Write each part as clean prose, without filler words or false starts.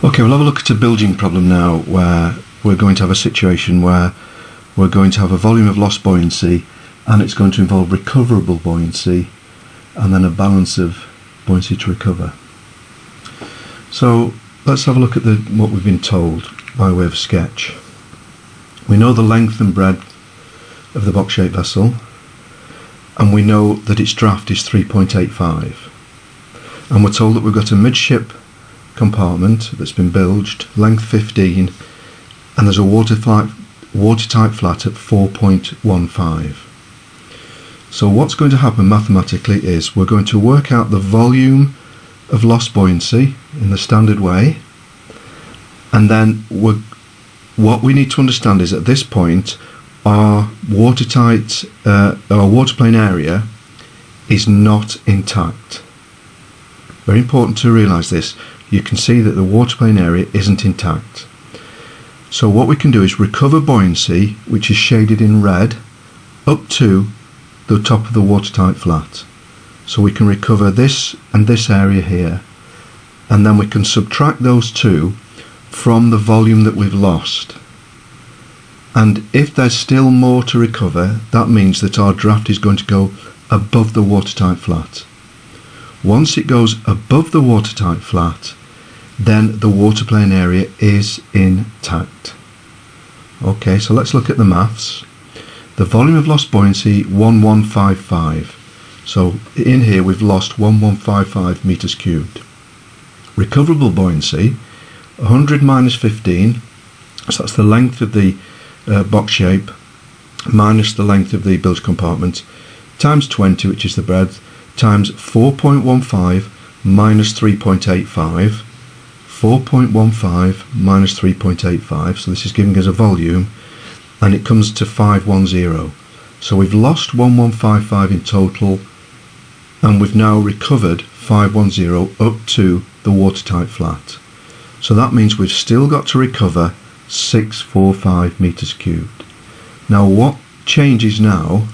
Okay, we'll have a look at a bilging problem now, where we're going to have a situation where we're going to have a volume of lost buoyancy, and it's going to involve recoverable buoyancy and then a balance of buoyancy to recover. So let's have a look at what we've been told by way of a sketch. We know the length and breadth of the box-shaped vessel, and we know that its draft is 3.85, and we're told that we've got a midship compartment that's been bilged, length 15, and there's a watertight flat at 4.15. So what's going to happen mathematically is we're going to work out the volume of lost buoyancy in the standard way, and then what we need to understand is at this point our watertight our waterplane area is not intact. Very important to realise this. You can see that the waterplane area isn't intact. So what we can do is recover buoyancy, which is shaded in red, up to the top of the watertight flat. So we can recover this and this area here, and then we can subtract those two from the volume that we've lost. And if there's still more to recover, that means that our draft is going to go above the watertight flat. Once it goes above the watertight flat, then the waterplane area is intact. Okay, so let's look at the maths. The volume of lost buoyancy 1155. So in here we've lost 1155 meters cubed. Recoverable buoyancy 100 minus 15, so that's the length of the box shape minus the length of the bilge compartment, times 20, which is the breadth, times 4.15 minus 3.85. 4.15 minus 3.85, so this is giving us a volume, and it comes to 510. So we've lost 1155 in total, and we've now recovered 510 up to the watertight flat. So that means we've still got to recover 645 meters cubed. Now what changes now?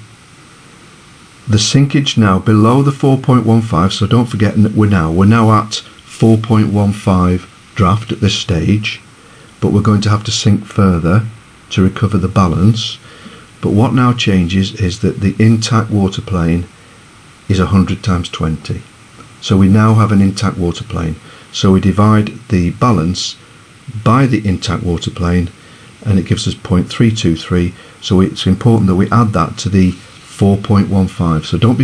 The sinkage now below the 4.15, so don't forget that we're now at 4.15 draft at this stage, but we're going to have to sink further to recover the balance. But what now changes is that the intact waterplane is 100 times 20. So we now have an intact waterplane. So we divide the balance by the intact waterplane, and it gives us 0.323. So it's important that we add that to the 4.15. So don't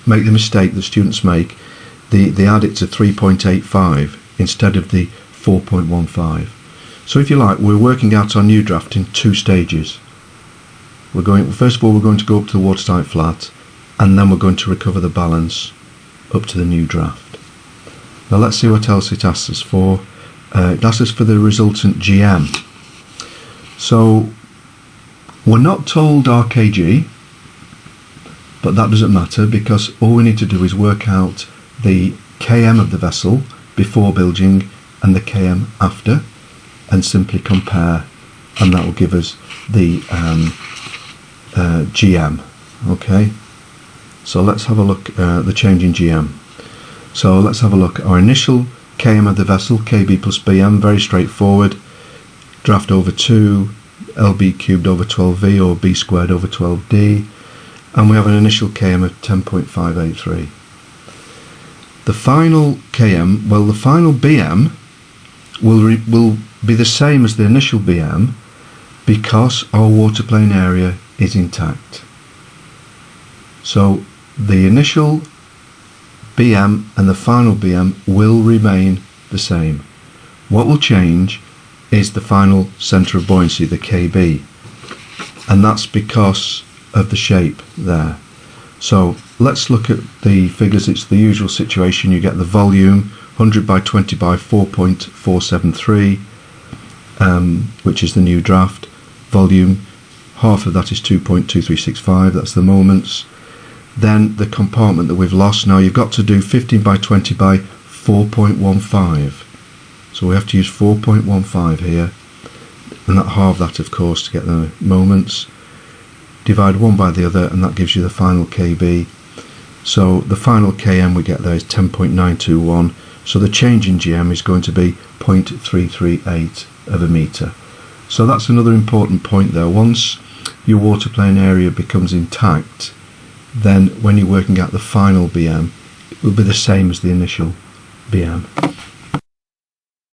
make the mistake that students make. They add it to 3.85 instead of the 4.15. So if you like, we're working out our new draft in two stages. First of all, we're going to go up to the watertight flat, and then we're going to recover the balance up to the new draft. Now let's see what else it asks us for. It asks us for the resultant GM. So we're not told RKG, but that doesn't matter, because all we need to do is work out the KM of the vessel before bilging and the KM after, and simply compare, and that will give us the GM. Okay, so let's have a look at the change in GM. So let's have a look at our initial KM of the vessel, KB plus BM, very straightforward. Draft over 2, LB cubed over 12V, or B squared over 12D, and we have an initial KM of 10.583. The final KM, well, the final BM will be the same as the initial BM, because our waterplane area is intact. So the initial BM and the final BM will remain the same. What will change is the final centre of buoyancy, the KB, and that's because of the shape there. So let's look at the figures. It's the usual situation. You get the volume 100 by 20 by 4.473, which is the new draft. Volume, half of that is 2.2365, that's the moments. Then the compartment that we've lost, now you've got to do 15 by 20 by 4.15. So we have to use 4.15 here, and that halve that, of course, to get the moments. Divide one by the other, and that gives you the final KB. So the final KM we get there is 10.921, So the change in GM is going to be 0.338 of a metre. So that's another important point there. Once your waterplane area becomes intact, then when you're working out the final BM, it will be the same as the initial BM.